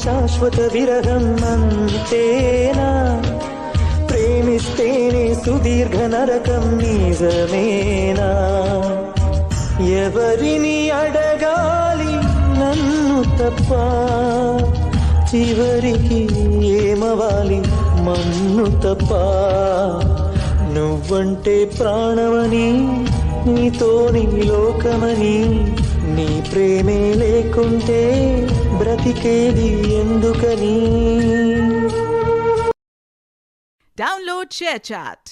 శాశ్వత విరహం అంతేనా ప్రేమిస్తేనే సుదీర్ఘ నరకం నిజమేనా ఎవరిని అడగాలి నన్ను తప్ప చివరికి ఏమవాలి మన్ను తప్ప నువ్వంటే ప్రాణమని నీతోని లోకమని నీ ప్రేమే లేకుంటే బ్రతికేది ఎందుకని Download ShareChat.